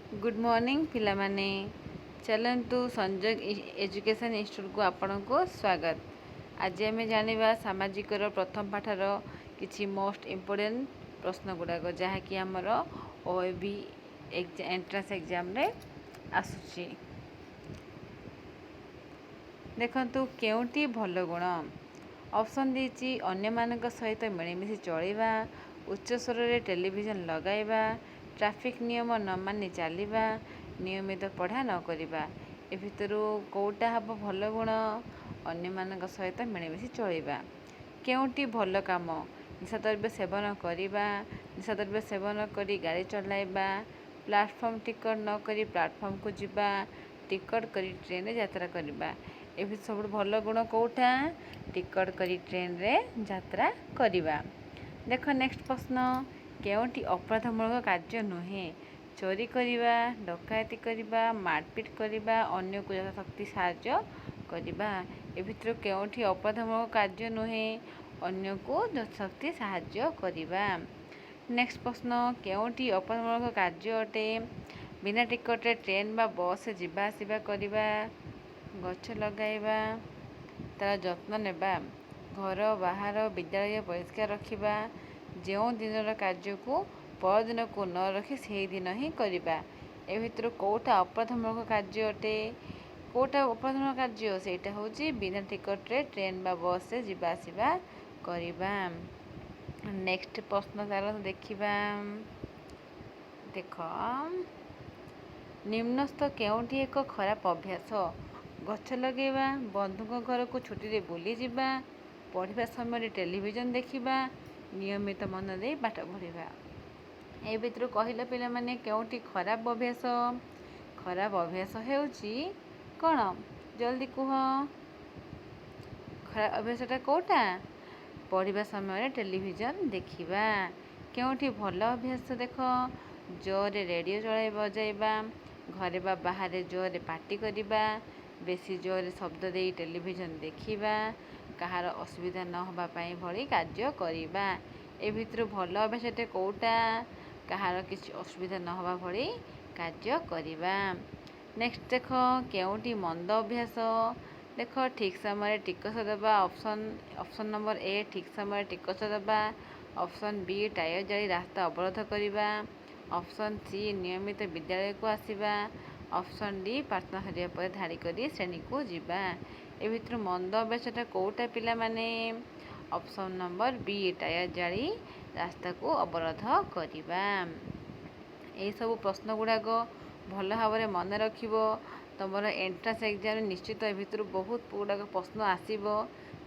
Good morning पिलामाने चलतु संजोग education institute को आपण को स्वागत। आज आम जाना सामाजिक प्रथम पाठर किसी मोस्ट इम्पोर्टेंट प्रश्न गुड़ाक जहाँकि आमर OAB एंट्रांस एग्जाम रे आसुची। देखंतु केउटी भल गुण ऑप्शन दीची अन्य मानक सहित मिलमिशि चलवा, उच्च स्वर रे टेलीविजन लगाइबा, ट्रैफिक नियम न मानि चलवा, नियमित पढ़ा न करिबा। ए भितरु कोउटा हबो भल गुण? अन्य मानक सहित मिलमिशि चलवा। केउटी भल काम? निशाद्रव्य सेवन करिबा, निशाद्रव्य सेवन करी गाड़ी चलाइबा, प्लाटफर्म टिकट न करी प्लाटफर्म को जिबा, टिकट करी ट्रेन रे यात्रा करिबा। ए सब भल गुण कोउटा? टिकट करी ट्रेन रे यात्रा करिबा। देख नेक्स्ट प्रश्न, केउटी अपराधमूलक कार्य नुहे? चोरी करिबा, डकायती करिबा, मारपिट करिबा, अन्य को यथाशक्ति साहाय्य करिबा। ए भितर केउटी अपराधमूलक कार्य नुहे? अन्य को यथाशक्ति साहाय्य करिबा। नेक्स्ट प्रश्न, केउटी अपराधमूलक कार्य अटे? बिना टिकट रे ट्रेन बा बस जिबा आसिबा करिबा, गछ लगाइबा, तार जत्न नेबा, घर बाहर विद्यालय परिष्कार रखिबा, जो दिनर कार्य को परदिन को न रखी से दिन ही करिबा। ए भितर कोउटा अपराधमूलक कार्य अटे? कोउटा अपराधमूलक कार्य? सेटा होची बिना टिकट रे ट्रेन बा बस से जिबा आसिबा करिबा। नेक्स्ट प्रश्न तार देखिबा। देख निम्नस्थ केउटी एक खराब अभ्यास? गछ लगेଇବା, बंधुଙ୍କ घर को छुट्टी रे बुली जिबा, पढ़िबा समय टेलीविजन देखिबा, नियमित मन दे पाठ पढ़िबा। ए भितर कहिला पिला माने केउटी खराब अभ्यास? खराब अभ्यास हेउची कोन? जल्दी कुह। खराब अभ्यासटा कोउटा? पढ़िबा समय टेलीविजन देखिबा। केउटी भल अभ्यास? देख जोरे रेडियो चलाई बजाइबा, घरे बा बाहर जोरे पार्टी करिबा, बेसी जोरे शब्द दे टेलीविजन देखिबा, कहार असुविधा न होबा पाई भली कार्य करिबा। ए भितर भल अभ्यासटे कोउटा? कहार किसी असुविधा न होबा भली कार्य करिबा। नेक्स्ट देख केउटी मंद अभ्यास? देख ठीक समय टिकस देबा। ऑप्शन नंबर ए ठीक समय टिकस देबा, ऑप्शन बी टायर जाली रास्ता अवरोध करिबा, ऑप्शन सी नियमित विद्यालय को आसिबा, ऑप्शन डी प्रार्थना सरिया पर धाड़ी करी श्रेणी को जिबा। ए भितर मंद अभ्यासटा कोउटा पिला माने? ऑप्शन नंबर बी टायर जाली रास्ता को अवरोध करिबा। ए सब प्रश्न गुड़ाक भल भाव में मन रखिबो। तुमर एंट्रांस एग्जाम निश्चित ए भितर बहुत गुड़ाक प्रश्न आसीबो,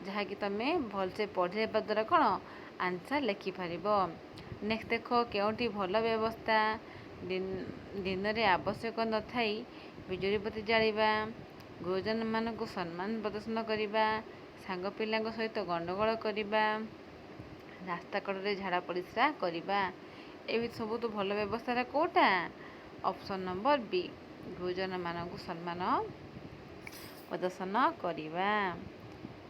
जहाँकि तुम भलसे पढ़े द्वारा कौन आंसर लिखिपार। नेक्स्ट देख केउटी भल व्यवस्था? दिन रे आवश्यक न थाई बिजुली बत्ती जालिबा, गुरुजन मानक सम्मान प्रदर्शन करिबा, सांग पिलांक सहित गंडगोल करिबा, रास्ता कड़े झाड़ा परिस्रा करिबा। ए सब तो भल व्यवस्था कोउटा? ऑप्शन नंबर बी गुरुजन मानक सम्मान प्रदर्शन करिबा।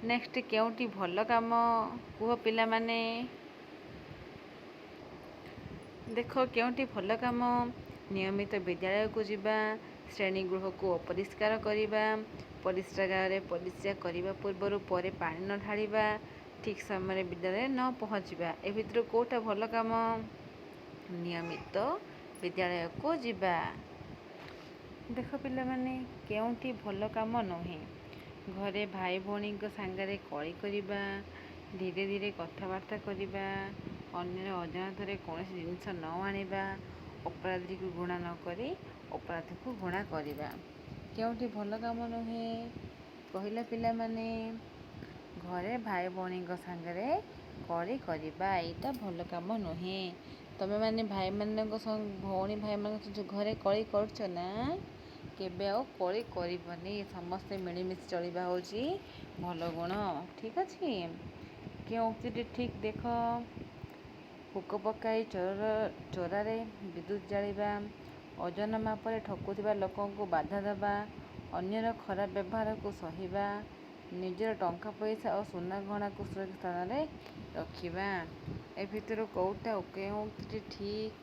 नेक्स्ट केउटी भल काम? कुह पिला माने। देख केउटी भल काम? नियमित विद्यालय को जिबा, श्रेणी गृह को अपरिष्कार करिबा, परिस्रागार रे परिस्रा करिबा पूर्व परे पानी न ढालिबा, ठीक समय विद्यालय न पहुँचवा। ए भितर कोउटा भल काम? नियमित विद्यालय को जिबा। देख पिला माने केउटी भल काम नुहे? घरे भाई भौणी सांगरे कली करिबा, धीरे धीरे कथबार्ता करिबा, अन्य अजाणत कौन जिनस न आनिबा, अपराधी को घृणा न करी अपराधी को घृणा करिबा। केउटी भल काम नुहे? कहिला पिला माने घरे भाई भौणी सांगरे कली करिबा, एटा भल काम नुहे। तमे माने भाई मानक भौणी भाई मानक घरे कली करछ ना? केबे आ कली करबनी। समस्ते मिलमिशि चलवा होची भल गुण। ठीक अच्छे। केउक्ति ठीक देख हुक पकाई चोरारे विद्युत जालिबा, ओजन मापरे ठकुवा लोक को बाधा देवा, अन्यर खराब व्यवहार को सहिबा, निजर टंका पैसा और सुना गहना को सुरक्षित स्थान में रखिबा। ए भितर कोउटा केउक्ति ठीक?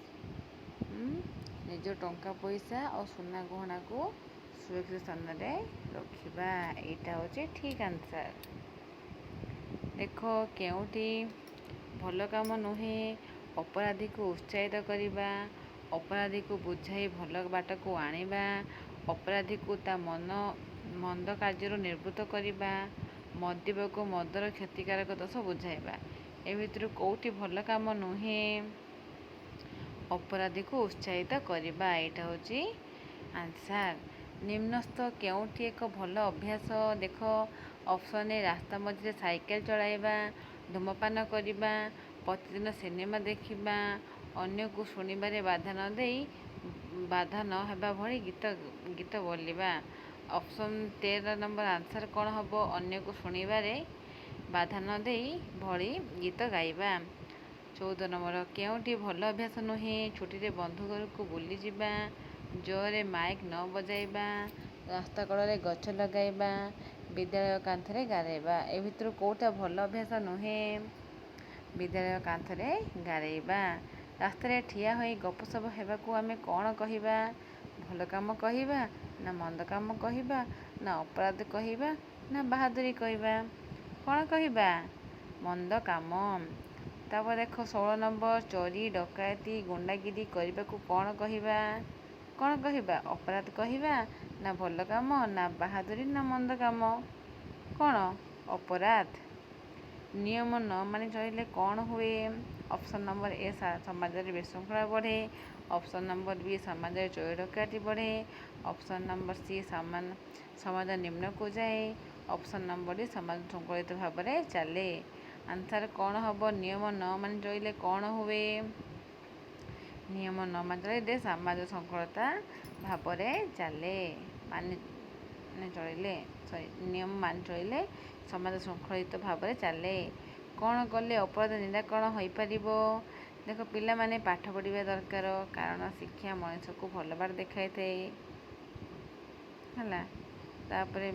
निज ନିଜ ଟଙ୍କା ପଇସା ଆଉ ସୁନା ଗହଣାକୁ ସୁରକ୍ଷିତ ସ୍ଥାନରେ ରଖିବା। ଏଇଟା ହେଉଛି ଠିକ୍ ଆନ୍ସର୍। ଦେଖ କେଉଁଠି ଭଲ କାମ ନୁହେଁ ଅପରାଧୀକୁ ଉତ୍ସାହିତ କରିବା, ଅପରାଧୀକୁ ବୁଝାଇ ଭଲ ବାଟକୁ ଆଣିବା, ଅପରାଧୀକୁ ତା ମନ୍ଦ କାର୍ଯ୍ୟରୁ ନିବୃତ୍ତ କରିବା, ମଦ୍ୟପକୁ ମଦର କ୍ଷତିକାରକ ଦୋଷ ବୁଝାଇବା। ଏ ଭିତରୁ କେଉଁଠି ଭଲ କାମ ନୁହେଁ ଅପରାଧୀକୁ ଉତ୍ସାହିତ କରିବା। ଏଇଟା ହେଉଛି ଆନ୍ସାର୍। ନିମ୍ନସ୍ଥ କେଉଁଠି ଏକ ଭଲ ଅଭ୍ୟାସ? ଦେଖ ଅପସନ୍ ଏ ରାସ୍ତା ମଝିରେ ସାଇକେଲ ଚଳାଇବା, ଧୂମପାନ କରିବା, ପ୍ରତିଦିନ ସିନେମା ଦେଖିବା, ଅନ୍ୟକୁ ଶୁଣିବାରେ ବାଧା ନ ହେବା ଭଳି ଗୀତ ବୋଲିବା। ଅପସନ୍ 13 ନମ୍ବର ଆନ୍ସର୍ କ'ଣ ହେବ? ଅନ୍ୟକୁ ଶୁଣିବାରେ ବାଧା ନ ଦେଇ ଭଳି ଗୀତ ଗାଇବା। 14 ନମ୍ବର କେଉଁଠି ଭଲ ଅଭ୍ୟାସ ନୁହେଁ? ଛୁଟିରେ ବନ୍ଧୁ ଘରକୁ ବୁଲିଯିବା, ଜୋରରେ ମାଇକ୍ ନ ବଜାଇବା, ରାସ୍ତା କଡ଼ରେ ଗଛ ଲଗାଇବା, ବିଦ୍ୟାଳୟ କାନ୍ଥରେ ଗାରେଇବା। ଏ ଭିତରୁ କେଉଁଟା ଭଲ ଅଭ୍ୟାସ ନୁହେଁ? ବିଦ୍ୟାଳୟ କାନ୍ଥରେ ଗାରେଇବା। ରାସ୍ତାରେ ଠିଆ ହୋଇ ଗପସପ ହେବାକୁ ଆମେ କ'ଣ କହିବା? ଭଲ କାମ କହିବା ନା ମନ୍ଦ କାମ କହିବା ନା ଅପରାଧ କହିବା ନା ବାହାଦୁରି କହିବା? କ'ଣ କହିବା? ମନ୍ଦ କାମ। ତାପରେ ଦେଖ 16 ନମ୍ବର ଚୋରି ଡକାୟତି ଗୁଣ୍ଡାଗିରି କରିବାକୁ କ'ଣ କହିବା? କ'ଣ କହିବା? ଅପରାଧ କହିବା ନା ଭଲ କାମ ନା ବାହାଦୁରି ନା ମନ୍ଦ କାମ? କ'ଣ? ଅପରାଧ। ନିୟମ ନ ମାନି ଚଳିଲେ କ'ଣ ହୁଏ? ଅପସନ୍ ନମ୍ବର ଏ ସମାଜରେ ବିଶୃଙ୍ଖଳା ବଢ଼େ, ଅପସନ୍ ନମ୍ବର ବି ସମାଜରେ ଚୋରି ଡକାୟତି ବଢ଼େ, ଅପସନ୍ ନମ୍ବର ସି ସମାଜ ନିମ୍ନକୁ ଯାଏ, ଅପସନ୍ ନମ୍ବର ଡି ସମାଜ ଶୃଙ୍ଖଳିତ ଭାବରେ ଚାଲେ। ଆନ୍ସର୍ କ'ଣ ହେବ? ନିୟମ ନ ମାନି ଚଳିଲେ କ'ଣ ହୁଏ? ନିୟମ ନ ମାନି ଚଳିଲେ ସମାଜ ଶୃଙ୍ଖଳତା ଭାବରେ ଚାଲେ। ନିୟମ ମାନି ଚଳିଲେ ସମାଜ ଶୃଙ୍ଖଳିତ ଭାବରେ ଚାଲେ। କ'ଣ କଲେ ଅପରାଧ ନିରାକରଣ ହୋଇପାରିବ? ଦେଖ ପିଲାମାନେ ପାଠ ପଢ଼ିବା ଦରକାର, କାରଣ ଶିକ୍ଷା ମଣିଷକୁ ଭଲ ବାଟ ଦେଖାଇଥାଏ। ହେଲା। ତାପରେ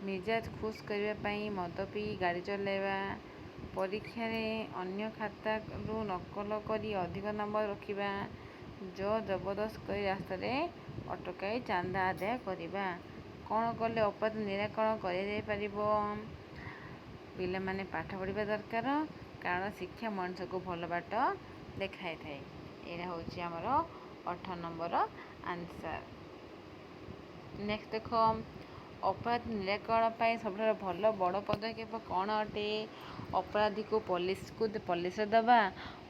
ମିଜାଜ ଖୁସ୍ କରିବା ପାଇଁ ମଦ ପିଇ ଗାଡ଼ି ଚଲାଇବା, ପରୀକ୍ଷାରେ ଅନ୍ୟ ଖାତାରୁ ନକଲ କରି ଅଧିକ ନମ୍ବର ରଖିବା, ଜବରଦସ୍ତ କରି ରାସ୍ତାରେ ଅଟକାଇ ଚାନ୍ଦା ଆଦାୟ କରିବା। କ'ଣ କଲେ ଅପରାଧ ନିରାକରଣ କରାଯାଇପାରିବ? ପିଲାମାନେ ପାଠ ପଢ଼ିବା ଦରକାର, କାରଣ ଶିକ୍ଷା ମଣିଷକୁ ଭଲ ବାଟ ଦେଖାଇଥାଏ। ଏଇଟା ହେଉଛି ଆମର 18 ନମ୍ବର ଆନ୍ସର୍। ନେକ୍ସଟ ଦେଖ ଅପରାଧ ନିରାକରଣ ପାଇଁ ସବୁଠାରୁ ଭଲ ବଡ଼ ପଦକ୍ଷେପ କ'ଣ ଅଟେ? ଅପରାଧୀକୁ ପୋଲିସରେ ଦେବା,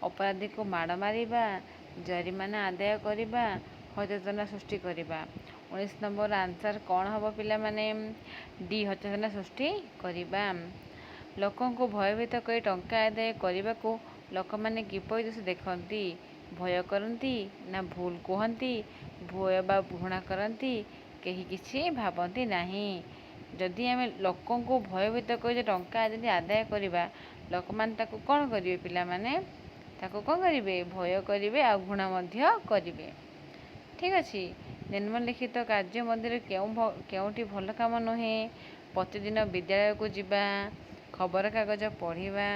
ଅପରାଧୀକୁ ମାଡ଼ ମାରିବା, ଜରିମାନା ଆଦାୟ କରିବା, ସଚେତନତା ସୃଷ୍ଟି କରିବା। 19 ନମ୍ବର ଆନ୍ସର୍ କ'ଣ ହେବ ପିଲାମାନେ? ଡି ସଚେତନତା ସୃଷ୍ଟି କରିବା। ଲୋକଙ୍କୁ ଭୟଭୀତ କରି ଟଙ୍କା ଆଦାୟ କରିବାକୁ ଲୋକମାନେ କିପରି ଦୋଷ ଦେଖନ୍ତି? ଭୟ କରନ୍ତି ନା ଭୁଲ କୁହନ୍ତି? ଭୟ ବା ଘୃଣା କରନ୍ତି? କେହି କିଛି ଭାବନ୍ତି ନାହିଁ। ଯଦି ଆମେ ଲୋକଙ୍କୁ ଭୟଭୀତ କରି ଟଙ୍କା ଯଦି ଆଦାୟ କରିବା, ଲୋକମାନେ ତାକୁ କ'ଣ କରିବେ ପିଲାମାନେ? ତାକୁ କ'ଣ କରିବେ? ଭୟ କରିବେ ଆଉ ଘୃଣା ମଧ୍ୟ କରିବେ। ଠିକ୍ ଅଛି। ନିମ୍ନଲିଖିତ କାର୍ଯ୍ୟ ମଧ୍ୟରୁ କେଉଁଟି ଭଲ କାମ ନୁହେଁ? ପ୍ରତିଦିନ ବିଦ୍ୟାଳୟକୁ ଯିବା, ଖବରକାଗଜ ପଢ଼ିବା,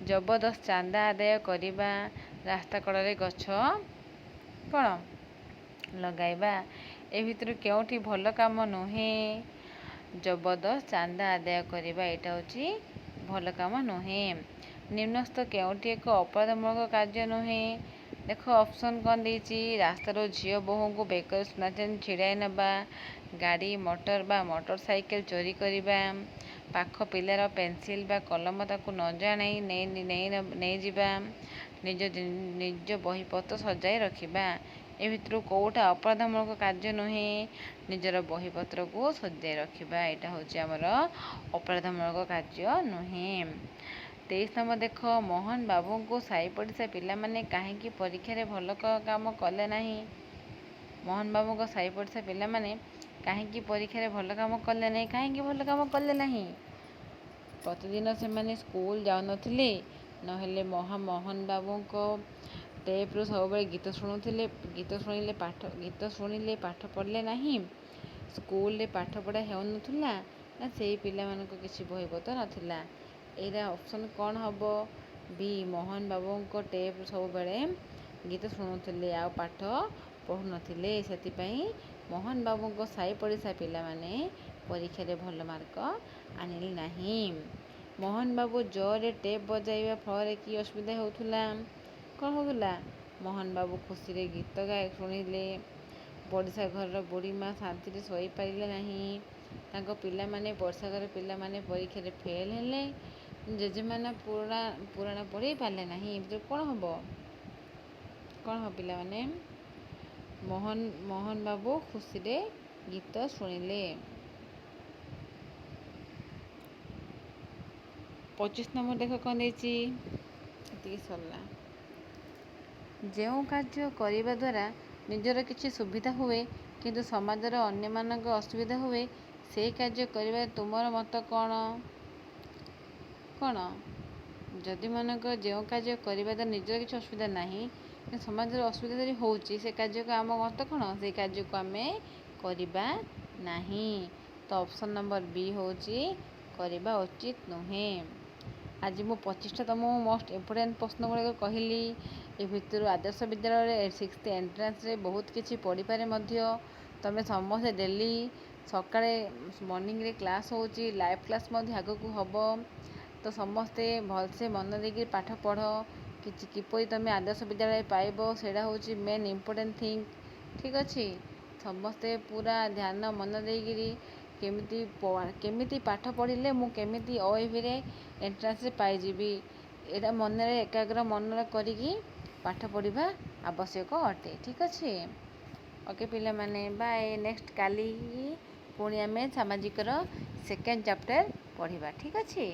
ଜବରଦସ୍ତ ଚାନ୍ଦା ଆଦାୟ କରିବା, ରାସ୍ତା କଡ଼ରେ ଗଛ କ'ଣ ଲଗାଇବା। ଏ ଭିତରୁ କେଉଁଟି ଭଲ କାମ ନୁହେଁ? ଜବରଦସ୍ତ ଚାନ୍ଦା ଆଦାୟ କରିବା। ଏଇଟା ହେଉଛି ଭଲ କାମ ନୁହେଁ। ନିମ୍ନସ୍ଥ କେଉଁଟି ଏକ ଅପରାଧମୂଳକ କାର୍ଯ୍ୟ ନୁହେଁ? ଦେଖ ଅପସନ୍ କ'ଣ ଦେଇଛି? ରାସ୍ତାରୁ ଝିଅ ବୋହୂଙ୍କୁ ବେକରେ ସୁନା ଚେନ୍ ଛିଡ଼ାଇ ନେବା, ଗାଡ଼ି ମଟର ବା ମୋଟର ସାଇକେଲ ଚୋରି କରିବା, ପାଖ ପିଲାର ପେନସିଲ ବା କଲମ ତାକୁ ନ ଜଣାଇ ନେଇଯିବା, ନିଜ ବହିପତ୍ର ସଜାଇ ରଖିବା। ଏ ଭିତରୁ କେଉଁଟା ଅପରାଧମୂଳକ କାର୍ଯ୍ୟ ନୁହେଁ? ନିଜର ବହିପତ୍ରକୁ ସଜାଇ ରଖିବା। ଏଇଟା ହେଉଛି ଆମର ଅପରାଧମୂଳକ କାର୍ଯ୍ୟ ନୁହେଁ। 23 ନମ୍ବର ଦେଖ ମୋହନ ବାବୁଙ୍କୁ ସାହି ପଡ଼ିଶା ପିଲାମାନେ କାହିଁକି ପରୀକ୍ଷାରେ ଭଲ କାମ କଲେ ନାହିଁ? ମୋହନ ବାବୁଙ୍କ ସାହି ପଡ଼ିଶା ପିଲାମାନେ କାହିଁକି ପରୀକ୍ଷାରେ ଭଲ କାମ କଲେ ନାହିଁ? କାହିଁକି ଭଲ କାମ କଲେ ନାହିଁ? ପ୍ରତିଦିନ ସେମାନେ ସ୍କୁଲ ଯାଉନଥିଲେ, ନହେଲେ ମୋହନ ବାବୁଙ୍କ ଟେପ୍ରୁ ସବୁବେଳେ ଗୀତ ଶୁଣିଲେ ପାଠ ପଢ଼ିଲେ ନାହିଁ, ସ୍କୁଲରେ ପାଠ ପଢ଼ା ହେଉନଥିଲା ନା ସେଇ ପିଲାମାନଙ୍କ କିଛି ବହିପତ୍ର ନଥିଲା? ଏଇଟା ଅପସନ୍ କ'ଣ ହେବ? ବି ମୋହନ ବାବୁଙ୍କ ଟେପ୍ରୁ ସବୁବେଳେ ଗୀତ ଶୁଣୁଥିଲେ ଆଉ ପାଠ ପଢ଼ୁନଥିଲେ। ସେଥିପାଇଁ ମୋହନ ବାବୁଙ୍କ ସାହି ପଡ଼ିଶା ପିଲାମାନେ ପରୀକ୍ଷାରେ ଭଲ ମାର୍କ ଆଣିଲେ ନାହିଁ। ମୋହନ ବାବୁ ଜୋରରେ ଟେପ୍ ବଜାଇବା ଫଳରେ କି ଅସୁବିଧା ହେଉଥିଲା? କ'ଣ ହେଉଥିଲା? ମୋହନ ବାବୁ ଖୁସିରେ ଗୀତ ଶୁଣିଲେ। ପଡ଼ିଶା ଘରର ବୁଢ଼ୀ ମା ଶାନ୍ତିରେ ଶୋଇପାରିଲେ ନାହିଁ। ତାଙ୍କ ପିଲାମାନେ ପଡ଼ିଶା ଘର ପିଲାମାନେ ପରୀକ୍ଷାରେ ଫେଲ୍ ହେଲେ। ଜେଜେମା ପୁରାଣ ପଢ଼ି ପାରିଲେ ନାହିଁ। ଏମିତି କ'ଣ ହେବ? କ'ଣ ହେବ ପିଲାମାନେ? ମୋହନ ବାବୁ ଖୁସିରେ ଗୀତ ଶୁଣିଲେ। 25 ନମ୍ବର ଦେଖ କ'ଣ ଦେଇଛି। ଏତିକି ସରିଲା। ଯେଉଁ କାର୍ଯ୍ୟ କରିବା ଦ୍ୱାରା ନିଜର କିଛି ସୁବିଧା ହୁଏ କିନ୍ତୁ ସମାଜର ଅନ୍ୟମାନଙ୍କ ଅସୁବିଧା ହୁଏ, ସେହି କାର୍ଯ୍ୟ କରିବାରେ ତୁମର ମତ କ'ଣ? କ'ଣ? ଯଦି ମନେକର ଯେଉଁ କାର୍ଯ୍ୟ କରିବା ଦ୍ୱାରା ନିଜର କିଛି ଅସୁବିଧା ନାହିଁ କିନ୍ତୁ ସମାଜର ଅସୁବିଧା ଯଦି ହେଉଛି, ସେ କାର୍ଯ୍ୟକୁ ଆମ ମତ କ'ଣ? ସେଇ କାର୍ଯ୍ୟକୁ ଆମେ କରିବା ନାହିଁ। ତ ଅପସନ୍ ନମ୍ବର ବି ହେଉଛି କରିବା ଉଚିତ ନୁହେଁ। ଆଜି ମୁଁ 25ଟା ତୁମକୁ ମୋଷ୍ଟ ଇମ୍ପୋର୍ଟାଣ୍ଟ ପ୍ରଶ୍ନ ଗୁଡ଼ିକ କହିଲି। ଏ ଭିତରୁ ଆଦର୍ଶ ବିଦ୍ୟାଳୟରେ 6th ଏଣ୍ଟ୍ରାନ୍ସରେ ବହୁତ କିଛି ପଡ଼ିପାରେ ମଧ୍ୟ। ତୁମେ ସମସ୍ତେ ଡେଲି ସକାଳେ ମର୍ଣ୍ଣିଂରେ କ୍ଲାସ୍ ହେଉଛି, ଲାଇଭ୍ କ୍ଲାସ୍ ମଧ୍ୟ ଆଗକୁ ହେବ। ତ ସମସ୍ତେ ଭଲସେ ମନ ଦେଇକି ପାଠ ପଢ଼। କିପରି ତୁମେ ଆଦର୍ଶ ବିଦ୍ୟାଳୟ ପାଇବ, ସେଇଟା ହେଉଛି ମେନ୍ ଇମ୍ପୋର୍ଟାଣ୍ଟ ଥିଙ୍ଗ। ଠିକ୍ ଅଛି? ସମସ୍ତେ ପୁରା ଧ୍ୟାନ ମନ ଦେଇକିରି କେମିତି ପାଠ ପଢ଼ିଲେ ମୁଁ କେମିତି OAVରେ ଏଣ୍ଟ୍ରାନ୍ସରେ ପାଇଯିବି, ଏଇଟା ମନରେ ଏକାଗ୍ର ମନରେ କରିକି ପାଠ ପଢ଼ିବା ଆବଶ୍ୟକ ଅଟେ। ଠିକ୍ ଅଛି? ଓକେ ପିଲାମାନେ, ବାଏ। ନେକ୍ସଟ କାଲି ପୁଣି ଆମେ ସାମାଜିକର 2nd ଚାପ୍ଟର ପଢ଼ିବା। ଠିକ୍ ଅଛି?